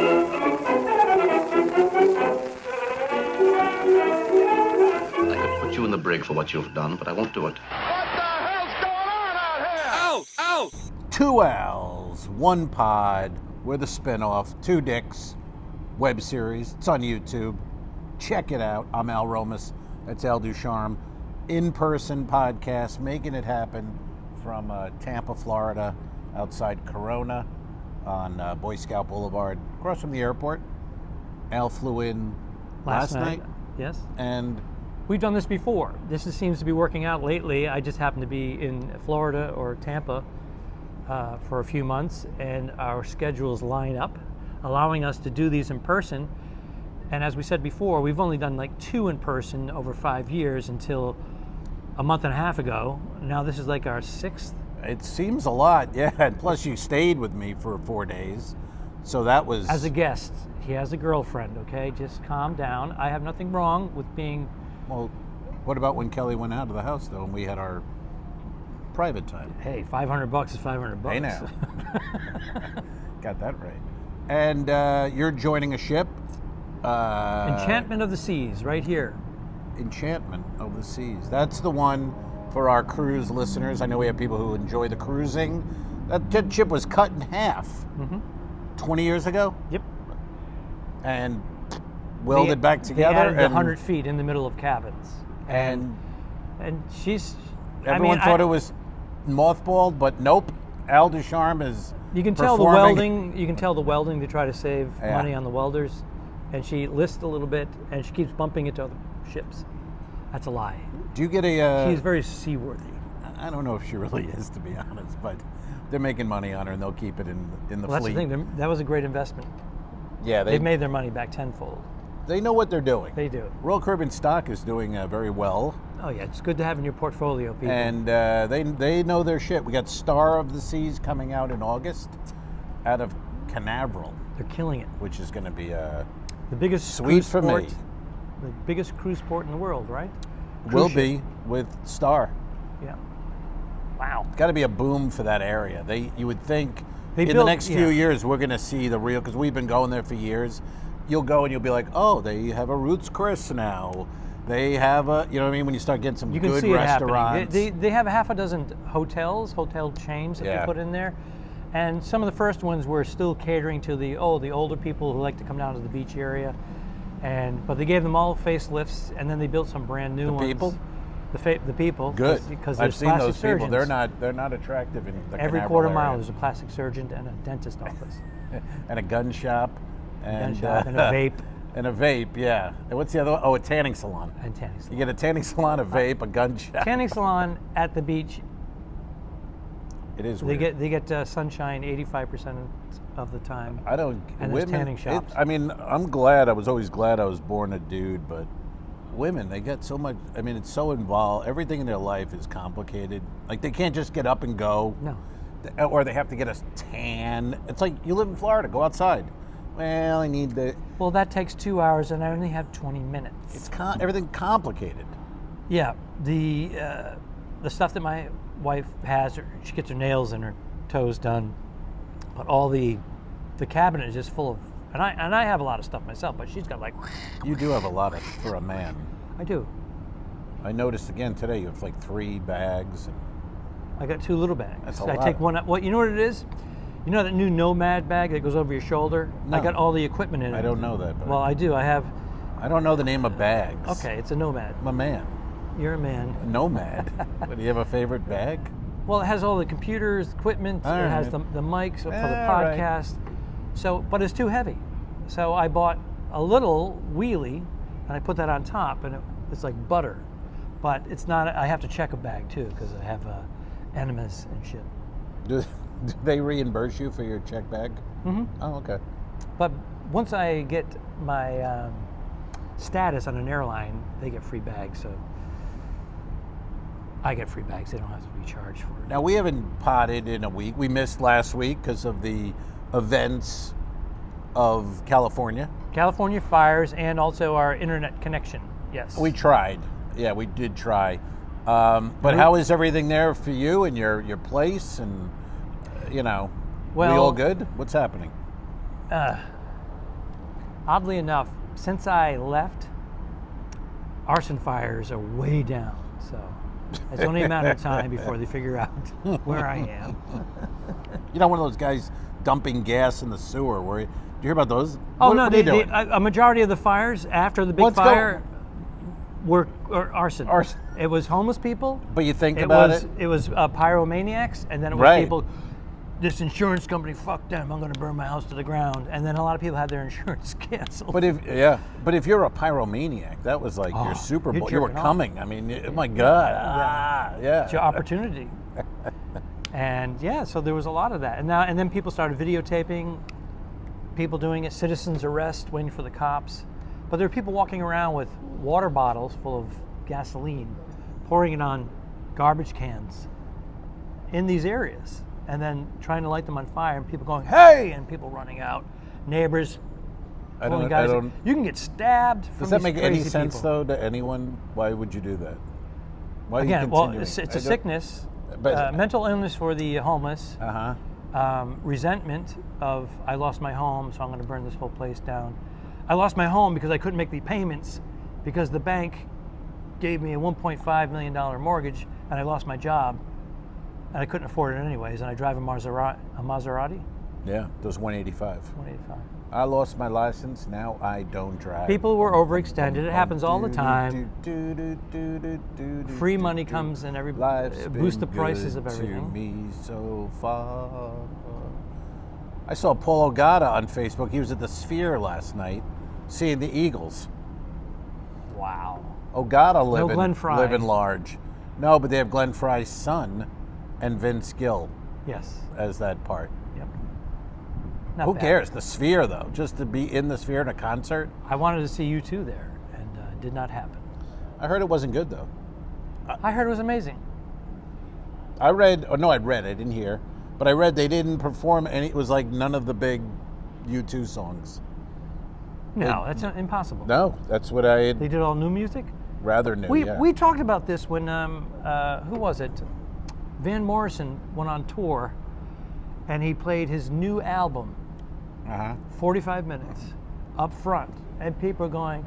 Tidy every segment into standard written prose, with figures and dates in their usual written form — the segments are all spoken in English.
I could put you in the brig for what you've done, but I won't do it. What the hell's going on out here? Out! Out! 2 Owls, 1 Pod. We're the spinoff, 2 Dicks web series. It's on YouTube. Check it out. I'm Al Romas. That's Al Ducharme. In-person podcast, making it happen from Tampa, Florida, outside Corona on Boy Scout Boulevard, across from the airport. Al flew in last night. Yes. And we've done this before. This seems to be working out lately. I just happened to be in Florida or Tampa for a few months, and our schedules line up, allowing us to do these in person. And as we said before, we've only done like 2 in person over 5 years until a month and a half ago. Now this is like our 6th. it seems a lot, yeah. And plus you stayed with me for 4 days. So that was... As a guest. He has a girlfriend, okay? Just calm down. I have nothing wrong with being... Well, what about when Kelly went out of the house, though, and we had our private time? Hey, $500 is $500. Hey, now. Got that right. And you're joining a ship. Enchantment of the Seas, right here. Enchantment of the Seas. That's the one for our cruise listeners. I know we have people who enjoy the cruising. That ship was cut in half 20 years ago. Yep. And welded back together. They added 100 feet in the middle of cabins. And she's... Everyone thought it was mothballed, but nope. Al Ducharme is You can tell the welding. You can tell the welding to try to save money on the welders. And she lists a little bit, and she keeps bumping into other ships. That's a lie. Do you get a... She's very seaworthy. I don't know if she really is, to be honest, but they're making money on her, and they'll keep it in the fleet. That's the thing. That was a great investment. Yeah, they've made their money back tenfold. They know what they're doing. They do. Royal Caribbean stock is doing very well. Oh yeah, it's good to have in your portfolio, people. And they know their shit. We got Star of the Seas coming out in August, out of Canaveral. They're killing it. Which is going to be the biggest sweet cruise for port, me. The biggest cruise port in the world, right? Will be with Star. Yeah. Wow. It's got to be a boom for that area. You would think in the next few years we're going to see the real, because we've been going there for years. You'll go and you'll be like, oh, they have a Roots Chris now. They have a, you know what I mean? When you start getting some good restaurants. They have a half a dozen hotel chains that they put in there. And some of the first ones were still catering to the older people who like to come down to the beach area. But they gave them all facelifts, and then they built some brand new ones. People? The people. Good. Because I've seen those surgeons. people. They're not attractive in the Every Canaveral quarter area. mile there's a plastic surgeon and a dentist office. And a gun shop. And a vape. And a vape, yeah. And what's the other one? Oh, a tanning salon. And tanning salon. You get a tanning salon, a vape, a gun shop. Tanning salon at the beach. It is weird. They get sunshine 85% of the time. I don't. And there's tanning shops. I'm glad. I was always glad I was born a dude, but women, they get so much. I mean, it's so involved. Everything in their life is complicated. Like they can't just get up and go. No. Or they have to get a tan. It's like you live in Florida. Go outside. Well, I need the. Well, that takes 2 hours, and I only have 20 minutes. It's everything complicated. Yeah, the stuff that my wife has, she gets her nails and her toes done, but all the cabinet is just full of. And I have a lot of stuff myself, but she's got like. You do have a lot for a man. I do. I noticed again today you have like 3 bags. I got 2 little bags. That's a lot. I take one. Well, you know what it is? You know that new Nomad bag that goes over your shoulder? No. I got all the equipment in it. I don't know that. But well, I do. I don't know the name of bags. Okay, it's a Nomad. I'm a man. You're a man. A nomad. But do you have a favorite bag? Well, it has all the computers, equipment. It has the mics for the podcast. Right. So, but it's too heavy. So I bought a little wheelie, and I put that on top, and it's like butter. But it's not. I have to check a bag too because I have enemas and shit. Do they reimburse you for your check bag? Mm-hmm. Oh, okay. But once I get my status on an airline, they get free bags. So I get free bags. They don't have to be charged for it. Now, we haven't potted in a week. We missed last week because of the events of California. California fires and also our internet connection. Yes. We tried. Yeah, we did try. But how is everything there for you and your place? And, we all good? What's happening? Oddly enough, since I left, arson fires are way down. So it's only a matter of time before they figure out where I am. You're not one of those guys dumping gas in the sewer. Do you hear about those? Oh, what, no, what are you doing? a majority of the fires after the big fire were arson. Arson. It was homeless people. But you think about it? It was pyromaniacs, and then it was Right. people, this insurance company, fuck them, I'm going to burn my house to the ground. And then a lot of people had their insurance canceled. But if you're a pyromaniac, that was like your Super you're Bowl. You were jerking off. coming. I mean, oh my God. Yeah. It's your opportunity. And yeah, so there was a lot of that. And then people started videotaping people doing it, citizens arrest, waiting for the cops. But there were people walking around with water bottles full of gasoline, pouring it on garbage cans in these areas, and then trying to light them on fire, and people going, hey, and people running out, neighbors pulling guys. You can get stabbed from Does that these make any crazy sense, people. though, to anyone? Why would you do that? Why are you Again, well, continuing? it's a sickness, But- mental illness for the homeless, Uh-huh. resentment of, I lost my home, so I'm going to burn this whole place down. I lost my home because I couldn't make the payments because the bank gave me a $1.5 million mortgage, and I lost my job, and I couldn't afford it anyways, and I drive a Maserati. Yeah, those 185. 185. I lost my license. Now I don't drive. People were overextended. It happens all the time. Free money comes and Life's boosts the been prices good of everything. to me so far. I saw Paul Ogata on Facebook. He was at the Sphere last night, seeing the Eagles. Wow. Ogata No Glenn Fry. living large. No, but they have Glenn Fry's son and Vince Gill Yes. as that part. Yep. Not Who bad. cares? The Sphere, though, just to be in the Sphere in a concert. I wanted to see U2 there, and it did not happen. I heard it wasn't good, though. I heard it was amazing. I didn't hear, but I read they didn't perform any. It was like none of the big U2 songs. No, that's impossible. No, that's what I had They did all new music. rather knew. We talked about this when who was it? Van Morrison went on tour, and he played his new album, 45 minutes, up front, and people are going,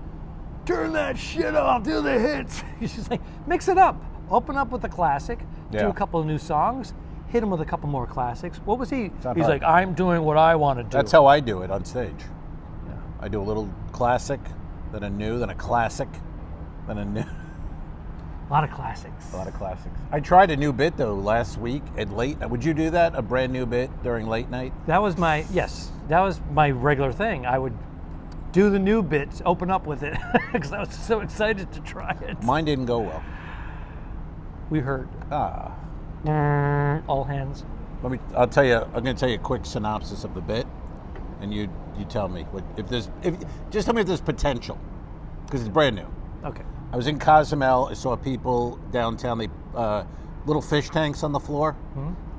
"Turn that shit off, do the hits." He's just like, mix it up, open up with a classic, do Yeah. a couple of new songs, hit him with a couple more classics. What was he? not He's hard. like, "I'm doing what I want to do." That's how I do it on stage. Yeah. I do a little classic, then a new, then a classic, then a new. A lot of classics. A lot of classics. I tried a new bit though last week at late. Would you do that? A brand new bit during late night? That was my regular thing. I would do the new bits, open up with it, because I was so excited to try it. Mine didn't go well. We heard all hands. I'm going to tell you a quick synopsis of the bit, and you tell me just tell me if there's potential, because it's brand new. Okay. I was in Cozumel. I saw people downtown. They little fish tanks on the floor,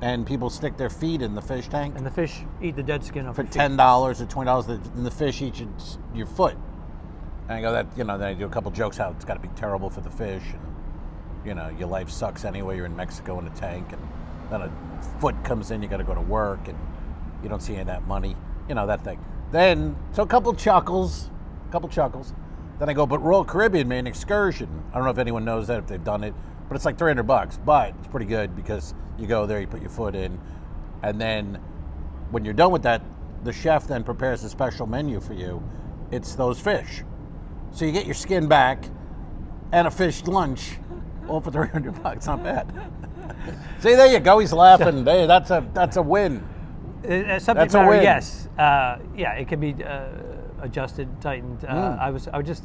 and people stick their feet in the fish tank And the fish eat the dead skin off for your feet. $10 or $20. And the fish eat your foot. And I go then I do a couple jokes how it's got to be terrible for the fish, and your life sucks anyway. You're in Mexico in a tank, and then a foot comes in. You got to go to work, and you don't see any of that money. That thing. Then so a couple chuckles. Then I go, but Royal Caribbean made an excursion. I don't know if anyone knows that, if they've done it, but it's like $300. But it's pretty good because you go there, you put your foot in, and then when you're done with that, the chef then prepares a special menu for you. It's those fish. So you get your skin back and a fish lunch, all for $300. Not bad. See, there you go. He's laughing. Hey, that's a win. Subject That's a matter, win. yes. Yeah, it can be adjusted, tightened. I was just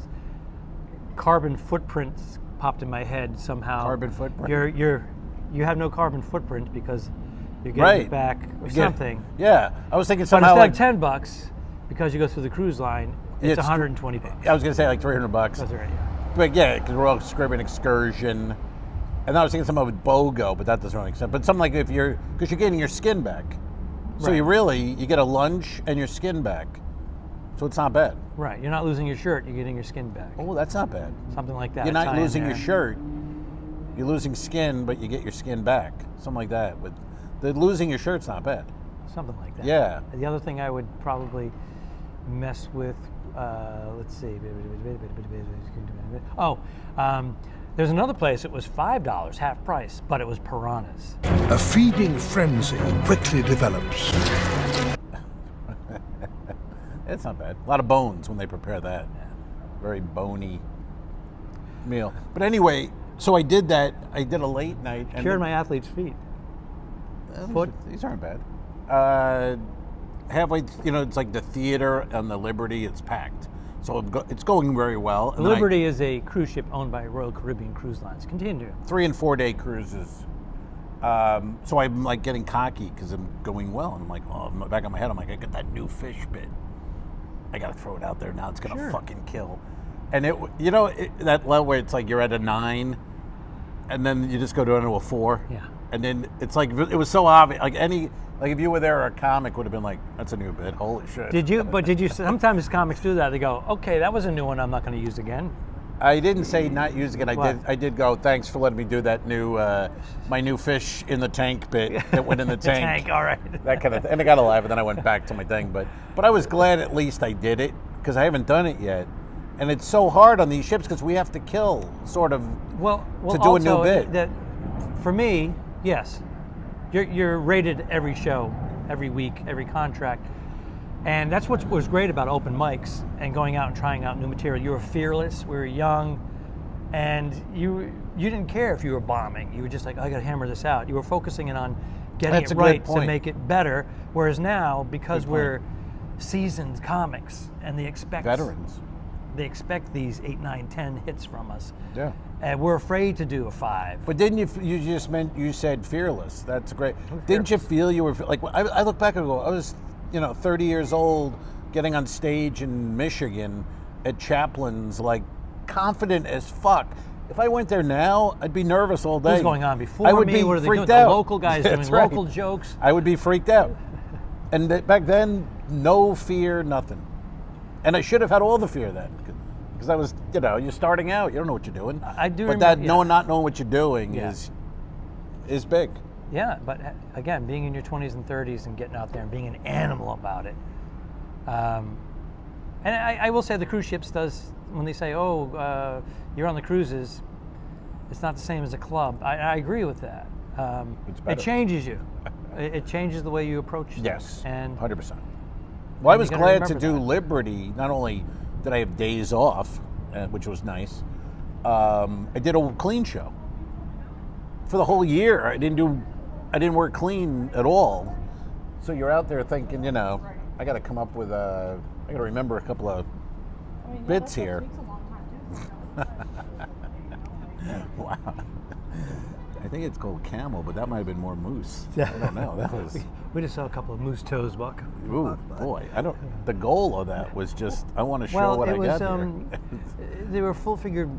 carbon footprints popped in my head somehow. Carbon footprint. You have no carbon footprint because you're getting Right. it back or Yeah. something. Yeah, I was thinking But somehow instead like of $10, because you go through the cruise line, it's $120. I was gonna say like $300. That's right. Yeah. But yeah, because Royal Caribbean excursion, and then I was thinking something with BOGO, but that doesn't really make sense. But something like because you're getting your skin back, so Right. you get a lunch and your skin back, so it's not bad. Right. You're not losing your shirt. You're getting your skin back. Oh, that's not bad. Something like that. You're not tie in losing your there. shirt. You're losing skin, but you get your skin back. Something like that. But the losing your shirt's not bad. Something like that. Yeah. The other thing I would probably mess with let's see. Oh, there's another place. It was $5, half price, but it was piranhas. A feeding frenzy quickly develops. It's not bad. A lot of bones when they prepare that. Very bony meal. But anyway, so I did that. I did a late night. And Cured my athlete's feet. These aren't bad. Halfway, it's like the theater on the Liberty. It's packed, so it's going very well. The Liberty is a cruise ship owned by Royal Caribbean Cruise Lines. Continue. 3 and 4 day cruises. So I'm like getting cocky because I'm going well. And I'm like, in the back of my head, I'm like, I got that new fish bit. I got to throw it out there now. It's going to fucking kill. And that level where it's like you're at a 9 and then you just go down to a 4. Yeah. And then it's like, it was so obvious. Like if you were there, a comic would have been like, that's a new bit. Holy shit. Did you, sometimes comics do that. They go, okay, that was a new one I'm not going to use again. I didn't say not using it. I did go, thanks for letting me do that new, my new fish in the tank bit that went in the tank. All right. That kind of thing. And I got alive, and then I went back to my thing. But I was glad at least I did it, because I haven't done it yet. And it's so hard on these ships, because we have to kill, sort of, to do a new bit. That, for me, yes, you're rated every show, every week, every contract. And that's what was great about open mics and going out and trying out new material. You were fearless, we were young, and you didn't care if you were bombing. You were just like, I got to hammer this out. You were focusing in on getting it right to make it better. Whereas now, because we're seasoned comics and they expect veterans, they expect these 8, 9, 10 hits from us. Yeah. And we're afraid to do a 5. But didn't you said fearless? That's great. Didn't you feel you were like? I look back and go, I was 30 years old, getting on stage in Michigan at Chaplin's, like confident as fuck. If I went there now, I'd be nervous all day. What's going on before I would me? be What are they freaked doing? out. The local guys doing local jokes. I would be freaked out. And back then, no fear, nothing. And I should have had all the fear then, because I was, you're starting out. You don't know what you're doing. I do. But remember, not knowing what you're doing is big. Yeah, but again, being in your 20s and 30s and getting out there and being an animal about it. And I will say the cruise ships does, when they say, you're on the cruises, it's not the same as a club. I agree with that. It changes you. It changes the way you approach things. Yes, and 100%. Well, I was glad to do that. Liberty. Not only did I have days off, which was nice, I did a clean show. For the whole year, I didn't work clean at all. So you're out there thinking, I got to come up with I got to remember a couple of bits here. Wow. I think it's called camel, but that might have been more moose. I don't know. That was. We just saw a couple of moose toes, Buck. Ooh, boy! The goal of that was just I want to show what I got here. They were full-figured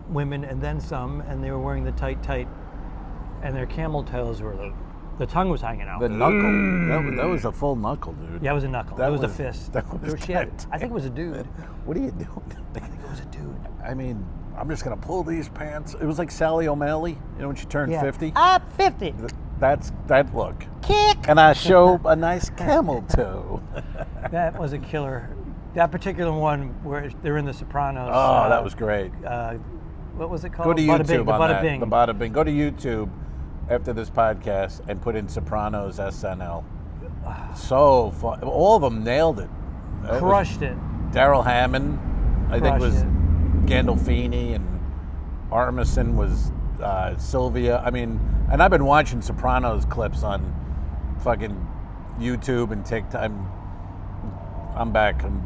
women, and then some, and they were wearing the tight, and their camel toes were the tongue was hanging out. The knuckle. That was a full knuckle, dude. Yeah, it was a knuckle. That was a fist. That was I think it was a dude. What are you doing? I think it was a dude. I mean, I'm just gonna pull these pants. It was like Sally O'Malley, when she turned 50. 50. That's that look. Kick. And I show a nice camel toe. That was a killer. That particular one where they're in The Sopranos. Oh, that was great. What was it called? Go to YouTube on that. Bing. The Bada Bing. Go to YouTube after this podcast and put in Sopranos SNL. So fun. All of them nailed it. Crushed it. Daryl Hammond, I think, was Gandolfini, and Armisen was Sylvia. I mean, and I've been watching Sopranos clips on fucking YouTube and TikTok. I'm back. I'm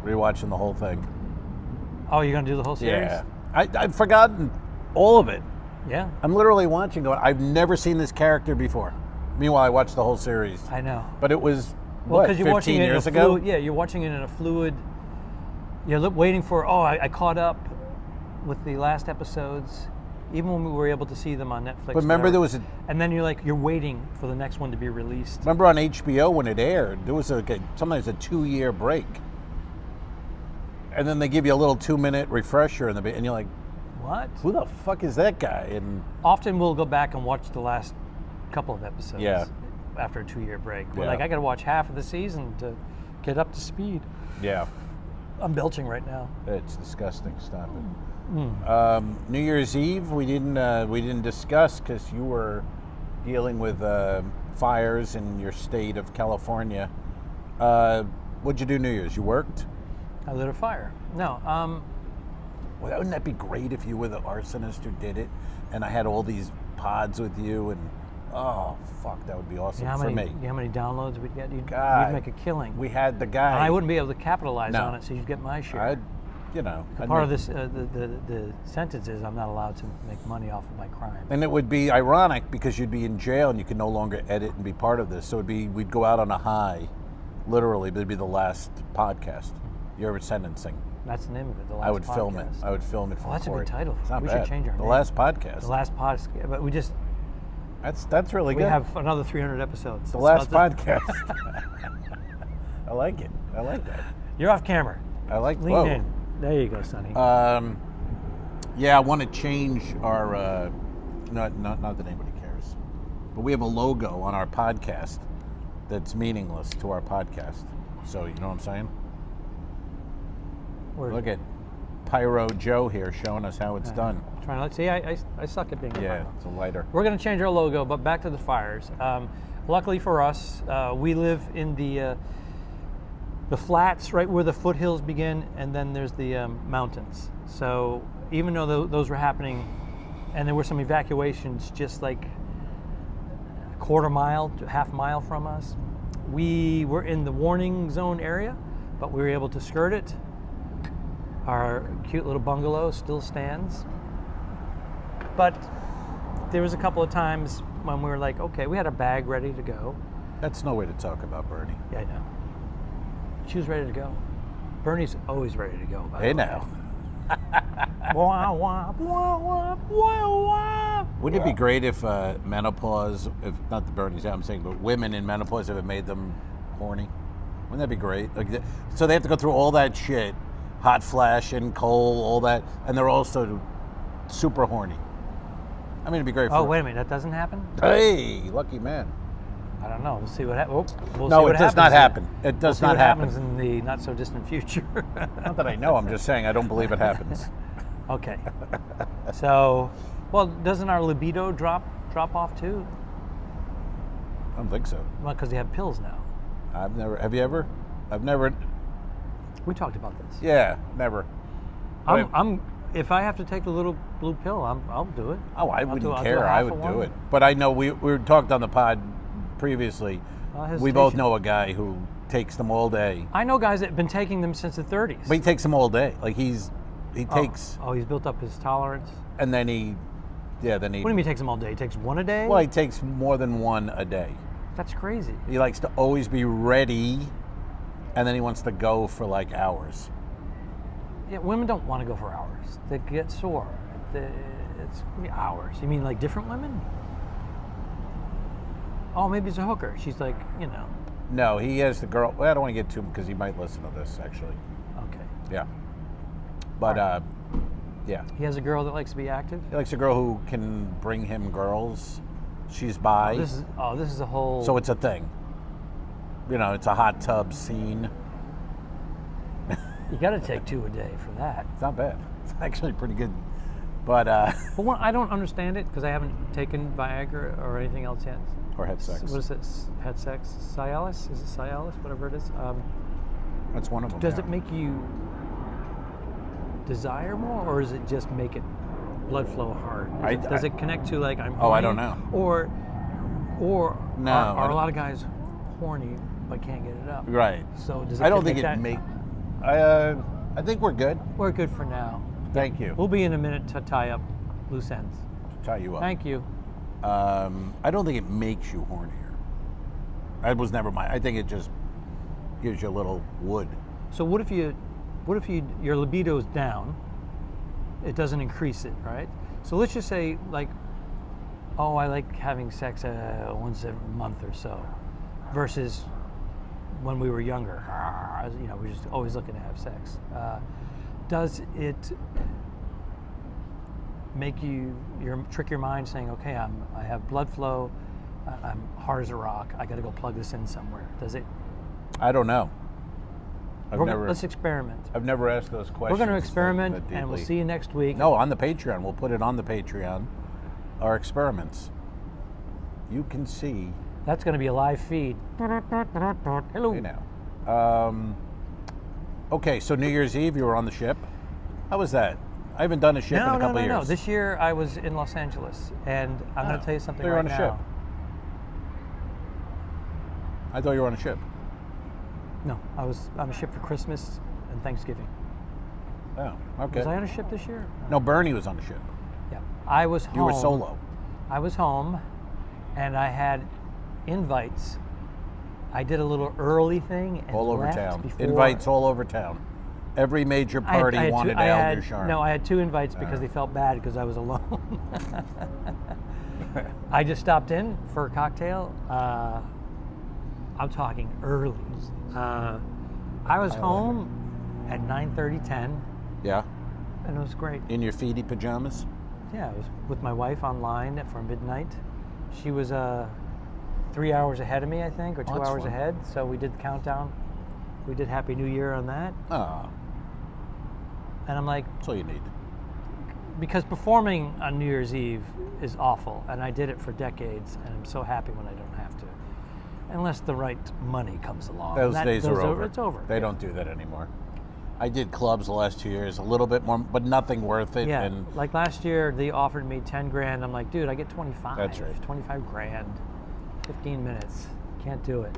rewatching the whole thing. Oh, you're gonna do the whole series? Yeah. I've forgotten all of it. Yeah. I'm literally watching going, I've never seen this character before. Meanwhile, I watched the whole series. I know. But it was, Well, because you're 15 watching it years in a ago? fluid, yeah, you're watching it in a fluid. You're waiting for. I caught up with the last episodes, even when we were able to see them on Netflix. But remember, there was and then you're waiting for the next one to be released. Remember on HBO when it aired, there was sometimes a 2-year break, and then they give you a little 2-minute refresher in and you're like, what? Who the fuck is that guy? And often we'll go back and watch the last couple of episodes. Yeah. After a 2-year break, we're Yeah. like, I got to watch half of the season to get up to speed. Yeah. I'm belching right now. It's disgusting. Stop it. New Year's Eve, we didn't discuss because you were dealing with fires in your state of California. What'd you do New Year's? You worked? I lit a fire. No. Well, wouldn't that be great if you were the arsonist who did it, and I had all these pods with you, and oh fuck, that would be awesome for me. You know how many downloads we'd get? You'd make a killing. We had the guy. And I wouldn't be able to capitalize on it, so you'd get my share. Part of this, the sentence is I'm not allowed to make money off of my crime. And it would be ironic because you'd be in jail and you could no longer edit and be part of this. So we'd go out on a high, literally. But it'd be the last podcast. Your sentencing. That's the name of it. The last. I would podcast. film it. I would film it for that's court. a good title. It's not we bad. Should change our name. The last podcast. The last podcast, but we just. That's really good. We have another 300 episodes. The last podcast. I like it. I like that. You're off camera. I like. Lean in. There you go, Sonny. Yeah, I want to change our. Not that anybody cares, but we have a logo on our podcast that's meaningless to our podcast. So you know what I'm saying? Look at Pyro Joe here showing us how it's done. Trying to see, I suck at being a pyro. It's a lighter. We're going to change our logo, but back to the fires. Luckily for us, we live in the flats right where the foothills begin, and then there's the mountains. So even though those were happening, and there were some evacuations just like a quarter mile to half mile from us, we were in the warning zone area, but we were able to skirt it. Our cute little bungalow still stands. But there was a couple of times when we were like, okay, we had a bag ready to go. That's no way to talk about Bernie. Yeah, I know. She was ready to go. Bernie's always ready to go. Hey now. Wouldn't it be great if menopause, if not the Bernie's, I'm saying, but women in menopause, if it made them horny? Wouldn't that be great? Like, so they have to go through all that shit, hot flash and coal, all that, and they're also super horny. I mean, it'd be great for... Oh, wait a minute, that doesn't happen? Hey, lucky man. I don't know. We'll see what happens. No, it does not happen. It does not happen. We'll see what happens in the not-so-distant future. Not that I know. I'm just saying I don't believe it happens. Okay. So, well, doesn't our libido drop off too? I don't think so. Well, because they have pills now. I've never... Have you ever? I've never... We talked about this. Yeah, never. If I have to take the little blue pill, I'll do it. Oh, I wouldn't care. I would do it. But I know we talked on the pod previously. We both know a guy who takes them all day. I know guys that have been taking them since the 30s. But he takes them all day. Like he takes. Oh, he's built up his tolerance. And then he. What do you mean he takes them all day? He takes one a day? Well, he takes more than one a day. That's crazy. He likes to always be ready, and then he wants to go for like hours. Yeah, women don't want to go for hours. They get sore. It's hours. You mean like different women? Oh, maybe it's a hooker. She's like, No, he has the girl. Well, I don't want to get to him because he might listen to this, actually. Okay. Yeah. But, yeah. He has a girl that likes to be active? He likes a girl who can bring him girls. She's bi. This is a whole... So it's a thing. It's a hot tub scene. You got to take 2 a day for that. It's not bad. It's actually pretty good. But But I don't understand it because I haven't taken Viagra or anything else yet. Or had sex. What is it? Had sex? Cialis? Is it Cialis? Whatever it is. That's one of them. Does it make you desire more, or does it just make it blood flow hard? Does it connect to like I'm horny? Oh, I don't know. Or no, are a lot of guys horny but can't get it up? Right. So does it? I don't think it make. I think we're good. We're good for now. Thank you. We'll be in a minute to tie up loose ends. Tie you up. Thank you. I don't think it makes you hornier. That was never I think it just gives you a little wood. So what if your libido's down? It doesn't increase it, right? So let's just say like, oh, I like having sex once a month or so, versus when we were younger. We're just always looking to have sex. Does it make you trick your mind saying, okay, I have blood flow, I'm hard as a rock, I got to go plug this in somewhere? Does it? I don't know. Let's experiment. I've never asked those questions. We're going to experiment, that and we'll deeply. see you next week. No, on the Patreon. We'll put it on the Patreon. Our experiments. You can see. That's going to be a live feed. Hello. You know. Okay, so New Year's Eve, you were on the ship. How was that? I haven't done a ship in a couple of years. No. This year I was in Los Angeles, and I'm going to tell you something You're right on a now. ship. I thought you were on a ship. No, I was on a ship for Christmas and Thanksgiving. Oh, okay. Was I on a ship this year? No, Bernie was on the ship. Yeah. I was home. You were solo. I was home, and I had invites. I did a little early thing and All over left town. before. Invites all over town. Every major party wanted Al Ducharme. No, I had 2 invites because they felt bad because I was alone. I just stopped in for a cocktail. I'm talking early. I was home at 9:30, 10, Yeah? and it was great. In your feety pajamas? Yeah, I was with my wife online for midnight. She was 3 hours ahead of me, I think, or 2 that's hours fun. ahead. So we did the countdown. We did Happy New Year on that. Oh, And I'm like, that's all you need. because performing on New Year's Eve is awful, and I did it for decades, and I'm so happy when I don't have to. Unless the right money comes along. Those days are over. It's over. They don't do that anymore. I did clubs the last 2 years, a little bit more, but nothing worth it. Yeah, And like last year, they offered me 10 grand. I'm like, dude, I get 25. That's right. 25 grand, 15 minutes. Can't do it.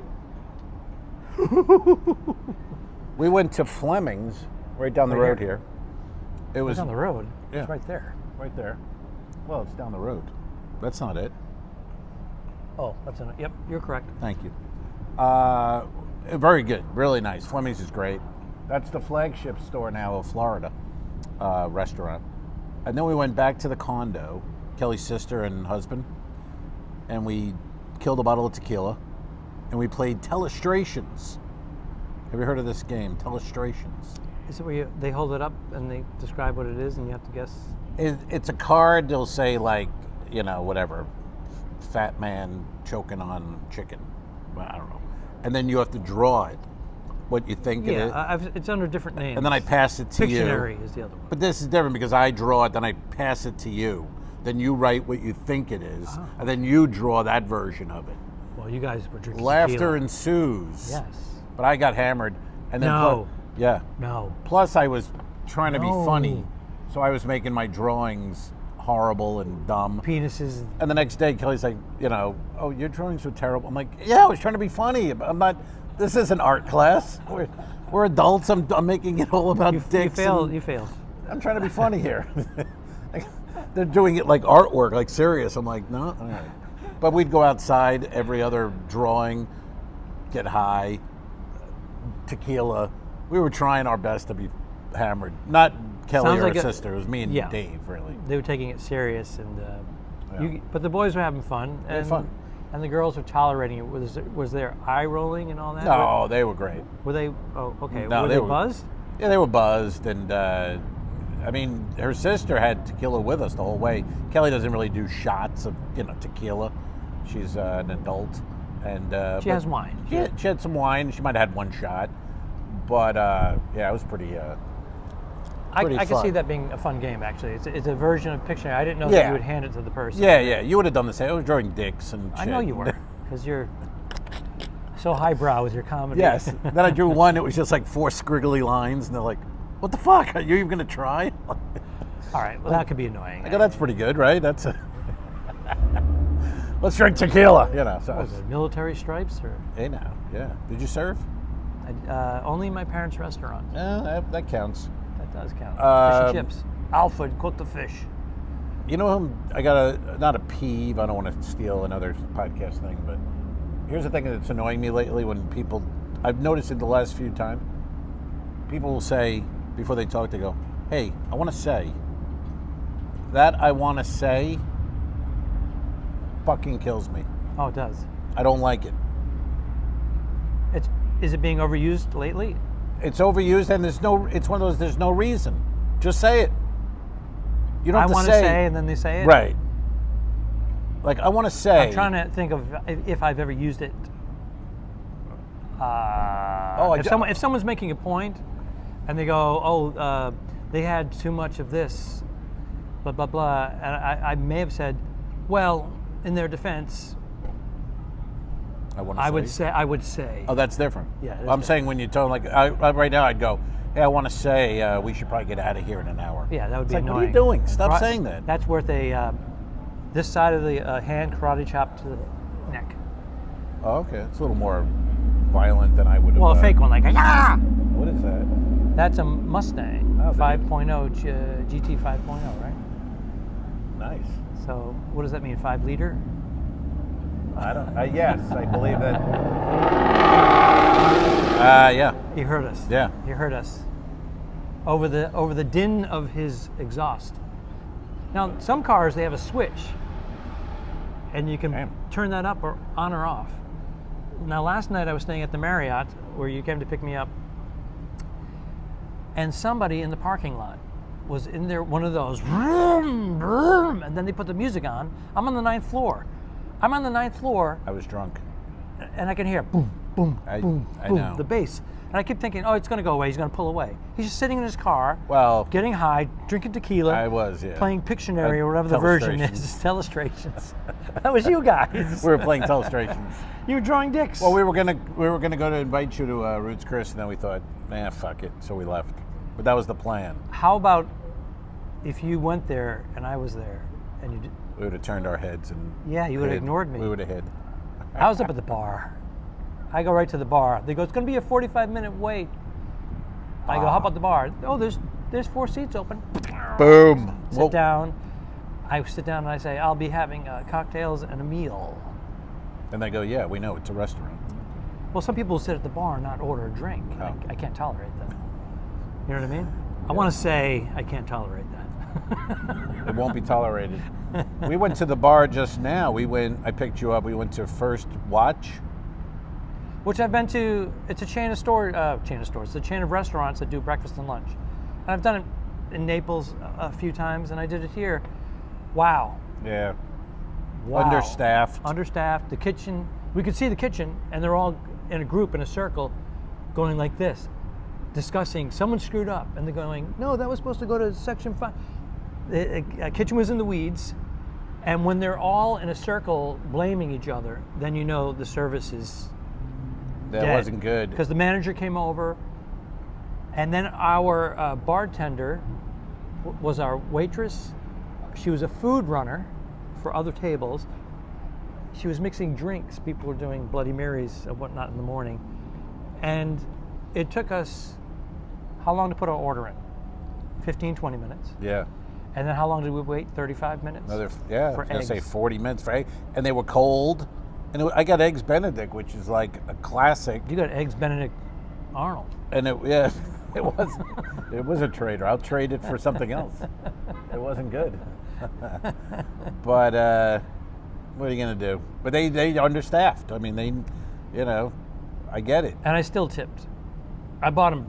we went to Fleming's, right down the Right road here. here. It was It's on the road. Yeah. It's right there. right there. Well, it's down the road. That's not it. Oh, that's in it. Yep, you're correct. Thank you. Very good. Really nice. Fleming's is great. That's the flagship store now of Florida restaurant. And then we went back to the condo, Kelly's sister and husband, and we killed a bottle of tequila, and we played Telestrations. Have you heard of this game, Telestrations? Is it where they hold it up and they describe what it is and you have to guess? It's a card. They'll say like, whatever, fat man choking on chicken. Well, I don't know. And then you have to draw it, what you think it is. Yeah, it's under different names. And then I pass it to you. Pictionary is the other one. But this is different because I draw it, then I pass it to you. Then you write what you think it is, and then you draw that version of it. Well, you guys were drinking Laughter tequila. ensues. Yes. But I got hammered. And then No. yeah. No. Plus I was trying to be No. funny. So I was making my drawings horrible and dumb. Penises. And the next day, Kelly's like, oh, your drawings were terrible. I'm like, yeah, I was trying to be funny. I'm not, this isn't art class. We're adults. I'm making it all about dicks. You failed. I'm trying to be funny here. They're doing it like artwork, like serious. I'm like, no, all right. But we'd go outside every other drawing, get high, tequila. We were trying our best to be hammered. Not Kelly Sounds or like her a- sister. It was me and yeah. Dave, really. They were taking it serious, and Yeah. but the boys were having fun. They had And, fun. And the girls were tolerating it. Was there eye rolling and all that? No, they were great. Were they? Oh, okay. No, were they they were- buzzed? Yeah, they were buzzed, and her sister had tequila with us the whole way. Kelly doesn't really do shots of tequila. She's an adult, and She has wine. She had some wine. She might have had one shot, but yeah, it was pretty. Pretty I can see fun. that being a fun game. Actually, it's a version of Pictionary. I didn't know that Yeah. you would hand it to the person. Yeah, you would have done the same. I was drawing dicks and shit. I know you were, because you're so highbrow with your comedy. Yes. Then I drew one. It was just like 4 scriggly lines, and they're like, "What the fuck? Are you even gonna try?" All right. Well, that could be annoying. I go, "That's pretty good, right? That's a." Let's drink tequila, So What was it, military stripes or hey now, yeah. Did you serve? only my parents' restaurant? Yeah, that counts. That does count. Fish Um, and chips. Alfred cooked the fish. You know, I got not a peeve. I don't want to steal another podcast thing, but here's the thing that's annoying me lately when people, I've noticed it the last few times, people will say, before they talk, they go, hey, I want to say. That I want to say fucking kills me. Oh, it does. I don't like it. Is it being overused lately? It's overused and it's one of those, there's no reason. Just say it. You don't I have to want to say, and then they say it. Right. Like, I want to say. I'm trying to think of if I've ever used it. If someone's making a point, and they go, they had too much of this, blah blah blah, and I may have said, well, in their defense, I would say. Oh, that's different. Yeah, I'm saying when you tell like right now, I'd go, hey, I want to say we should probably get out of here in an hour. Yeah, that would be like, annoying. what are you doing? Stop saying that. That's worth a this side of the hand karate chop to the neck. Oh, okay. It's a little more violent than I would have. Well, a fake one, like ah! What is that? That's a Mustang 5.0 GT 5.0, right? Nice. So what does that mean? 5 liter? I don't. Yes, I believe that. Yeah. He heard us. Yeah. He heard us. Over the din of his exhaust. Now, some cars, they have a switch, and you can turn that up or on or off. Now, last night I was staying at the Marriott, where you came to pick me up, and somebody in the parking lot was in there, one of those, vroom, vroom, and then they put the music on. I'm on the 9th floor. I was drunk. And I can hear boom, boom, boom, I boom, know. the bass. And I keep thinking, oh, it's going to go away. He's going to pull away. He's just sitting in his car, Well, getting high, drinking tequila. I was, yeah. Playing Pictionary or whatever the version is. Telestrations. That was you guys. We were playing Telestrations. You were drawing dicks. Well, we were gonna go to invite you to Roots Chris, and then we thought, fuck it, so we left. But that was the plan. How about if you went there and I was there, and you did? We would have turned our heads and You would have ignored me. We would have hid. I was up at the bar. I go right to the bar. They go, it's going to be a 45-minute wait. I go, how about the bar? Oh, there's 4 seats open. Boom. Sit down. I sit down and I say, I'll be having cocktails and a meal. And they go, yeah, we know, it's a restaurant. Well, some people sit at the bar and not order a drink. Oh. I can't tolerate that. You know what I mean? I want to say I can't tolerate that. It won't be tolerated. We went to the bar just now. I picked you up. We went to First Watch. Which I've been to. It's a chain of stores. It's a chain of restaurants that do breakfast and lunch. And I've done it in Naples a few times, and I did it here. Wow. Yeah. Wow. Understaffed. The kitchen. We could see the kitchen, and they're all in a group in a circle, going like this, discussing. Someone screwed up, and they're going, no, that was supposed to go to section 5. The kitchen was in the weeds, and when they're all in a circle blaming each other, then you know the service is That wasn't good. Because the manager came over, and then our bartender was our waitress. She was a food runner for other tables. She was mixing drinks. People were doing Bloody Marys and whatnot in the morning. And it took us, how long to put our order in? 15, 20 minutes. Yeah. And then how long did we wait? 35 minutes? I was for going to eggs. say 40 minutes for eggs. And they were cold. And I got Eggs Benedict, which is like a classic. You got Eggs Benedict Arnold. And it was a trader. I'll trade it for something else. It wasn't good. But what are you going to do? But they understaffed. I mean, I get it. And I still tipped. I bought him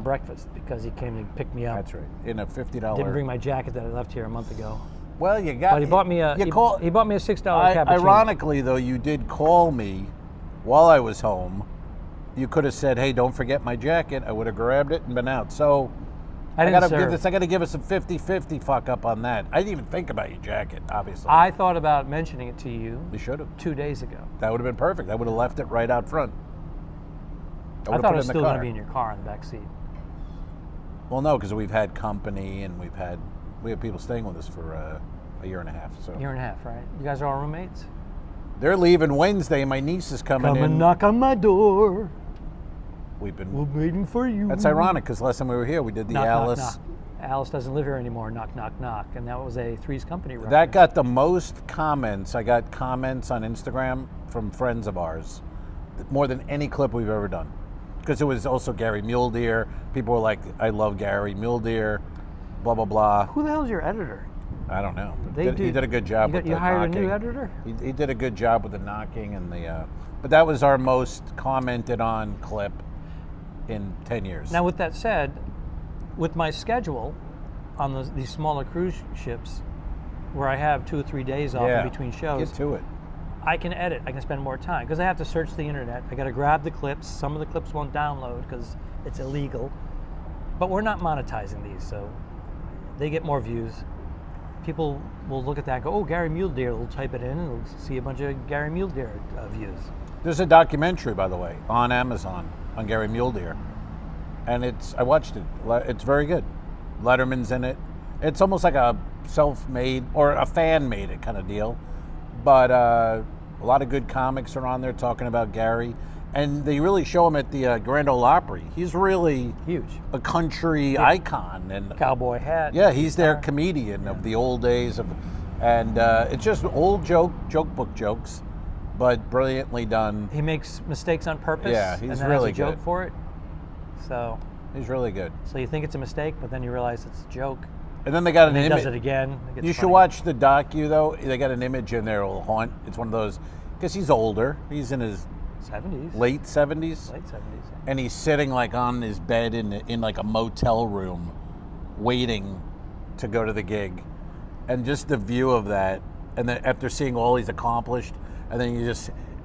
breakfast because he came to pick me up. That's right. In a $50. Didn't bring my jacket that I left here a month ago. Well, you got. But he bought me a $6 cappuccino. Ironically, though, you did call me while I was home. You could have said, "Hey, don't forget my jacket." I would have grabbed it and been out. So I got to give us a 50-50 fuck up on that. I didn't even think about your jacket, obviously. I thought about mentioning it to you. You should have. 2 days ago. That would have been perfect. I would have left it right out front. I thought it was still going to be in your car in the back seat. Well, no, because we've had company and we have people staying with us for a year and a half. So year and a half, right? You guys are all roommates? They're leaving Wednesday. My niece is coming in. Come and knock on my door. We're waiting for you. That's ironic because last time we were here, we did the Alice. Knock. Alice doesn't live here anymore. Knock, knock, knock. And that was a Three's Company reference. That got the most comments. I got comments on Instagram from friends of ours, more than any clip we've ever done. Because it was also Gary Mule Deer. People were like, I love Gary Mule Deer, blah, blah, blah. Who the hell is your editor? I don't know. He did a good job with the knocking. You hired a new editor? He did a good job with the knocking and the... but that was our most commented on clip in 10 years. Now, with that said, with my schedule on these smaller cruise ships, where I have 2 or 3 days off in between shows, get to it. I can edit. I can spend more time because I have to search the internet. I got to grab the clips. Some of the clips won't download because it's illegal. But we're not monetizing these, so they get more views. People will look at that and go, oh, Gary Mule Deer. They'll type it in and they'll see a bunch of Gary Mule Deer views. There's a documentary, by the way, on Amazon on Gary Mule Deer. And I watched it. It's very good. Letterman's in it. It's almost like a self-made or a fan-made it kind of deal. But a lot of good comics are on there talking about Gary. And they really show him at the Grand Ole Opry. He's really huge, a country icon. And cowboy hat. Yeah, he's their comedian of the old days. And it's just old joke book jokes, but brilliantly done. He makes mistakes on purpose. Yeah, he's and then really has a joke good for it. So he's really good. So you think it's a mistake, but then you realize it's a joke. And then they got an image. He image. does it again. You should watch the docu though. They got an image in there. Will haunt. It's one of those because he's older. He's in his 70s. Late 70s. Late 70s. And he's sitting like on his bed in like a motel room, waiting to go to the gig, and just the view of that. And then after seeing all he's accomplished, and then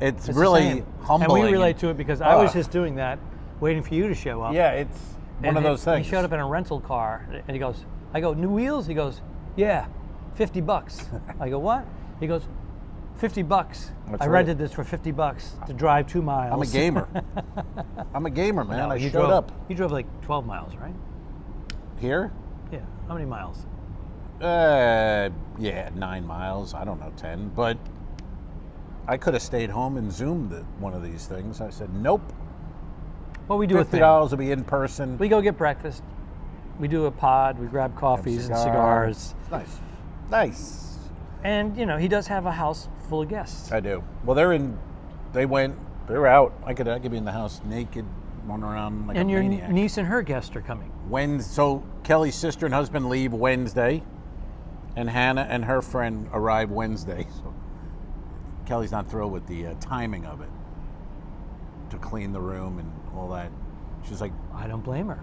it's really humbling. And we relate to it because I was just doing that, waiting for you to show up. Yeah, it's one of those things. He showed up in a rental car, and he goes, I go, new wheels? He goes, yeah, $50. I go, what? He goes, $50. I rented this for $50 to drive 2 miles. I'm a gamer. I'm a gamer, man. No, I showed up. You drove like 12 miles, right? Here? Yeah. How many miles? Yeah, 9 miles. I don't know, 10. But I could have stayed home and Zoomed one of these things. I said, nope. Well, we do a thing. $50 will be in person. We go get breakfast. We do a pod. We grab coffees and cigars. Nice. Nice. And, he does have a house full of guests. I do. Well, they're out. I could be in the house naked, running around like a maniac. And your niece and her guests are coming. So Kelly's sister and husband leave Wednesday, and Hannah and her friend arrive Wednesday. So Kelly's not thrilled with the timing of it, to clean the room and all that. She's like, I don't blame her.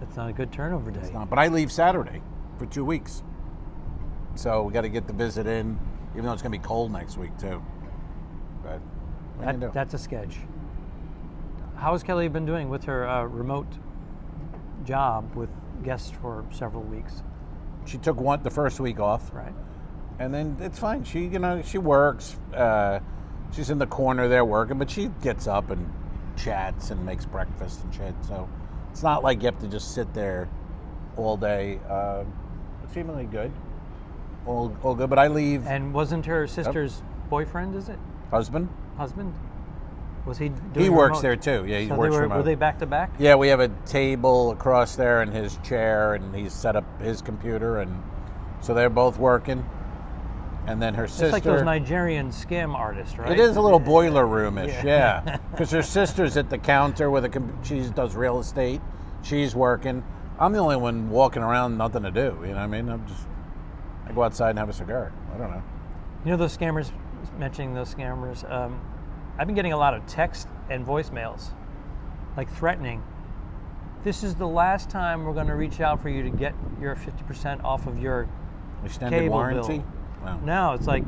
It's not a good turnover day. It's not. But I leave Saturday for 2 weeks. So we got to get the visit in, even though it's going to be cold next week too. But what can you do? That's a sketch. How has Kelly been doing with her remote job with guests for several weeks? She took the first week off. Right. And then it's fine. She works. She's in the corner there working, but she gets up and chats and makes breakfast and shit. So it's not like you have to just sit there all day. It's seemingly good. All good, but I leave. And wasn't her sister's boyfriend, is it? Husband? Was he doing He works remote? there too. Yeah, he so works remote. Were they back to back? Yeah, we have a table across there and his chair, and he's set up his computer, and so they're both working. And then her sister. It's like those Nigerian scam artists, right? It is a little boiler room-ish, yeah. Because her sister's at the counter with she does real estate. She's working. I'm the only one walking around, nothing to do. You know what I mean? I go outside and have a cigar. I don't know. You know those scammers, mentioning those scammers, I've been getting a lot of text and voicemails, like threatening. This is the last time we're going to reach out for you to get your 50% off of your extended cable warranty? bill. Wow. No, it's like,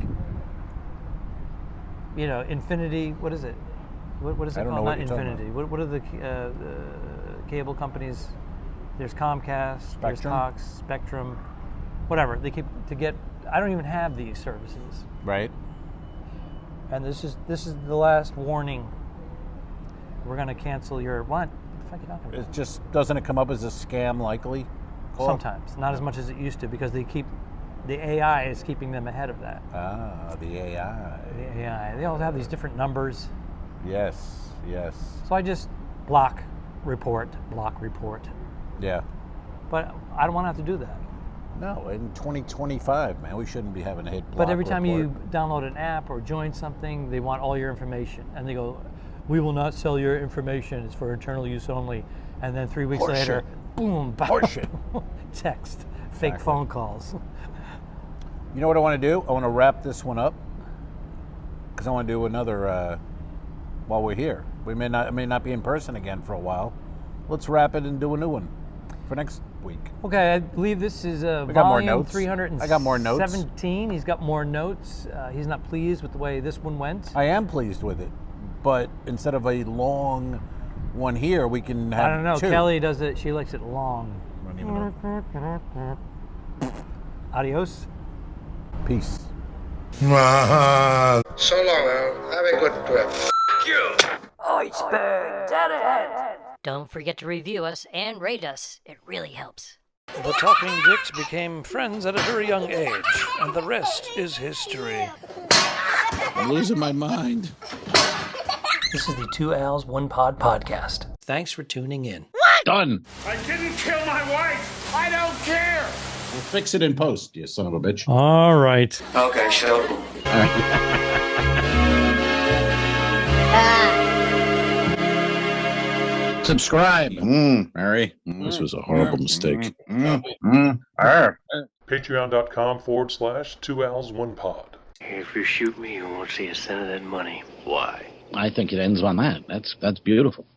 Infinity, what is it? What is it I don't called? know Not what you're talking Infinity. What are the cable companies? There's Comcast, there's Cox, Spectrum, whatever. They keep I don't even have these services. Right. And this is the last warning. We're going to cancel your what? What the fuck are you talking about? It just doesn't it come up as a scam likely? Sometimes, not as much as it used to, because the AI is keeping them ahead of that. Ah, the AI. The AI. They all have these different numbers. Yes. So I just block report. Yeah. But I don't want to have to do that. No, in 2025, man, we shouldn't be having to hit block But every time report. you download an app or join something, they want all your information. And they go, we will not sell your information. It's for internal use only. And then 3 weeks later, boom, Horseshit. text, fake phone calls. You know what I want to do? I want to wrap this one up because I want to do another while we're here. We may not be in person again for a while. Let's wrap it and do a new one for next week. Okay, I believe this is We got more volume notes. 317. I got more notes. He's got more notes. He's not pleased with the way this one went. I am pleased with it, but instead of a long one here, we can have I don't know. two. Kelly does it. She likes it long. I don't even know. Adios. Peace. So long, Al. Have a good trip. Don't forget to review us and rate us. It really helps. The Talking Dicks became friends at a very young age, and the rest is history. I'm losing my mind. This is the 2 Owls, 1 Pod podcast. Thanks for tuning in. Done. I didn't kill my wife. I don't care. We'll fix it in post, you son of a bitch. All right. Okay, so Subscribe. Mary. This was a horrible mistake. Patreon.com/2owls1pod. If you shoot me, you won't see a cent of that money. why? I think it ends on that. That's beautiful.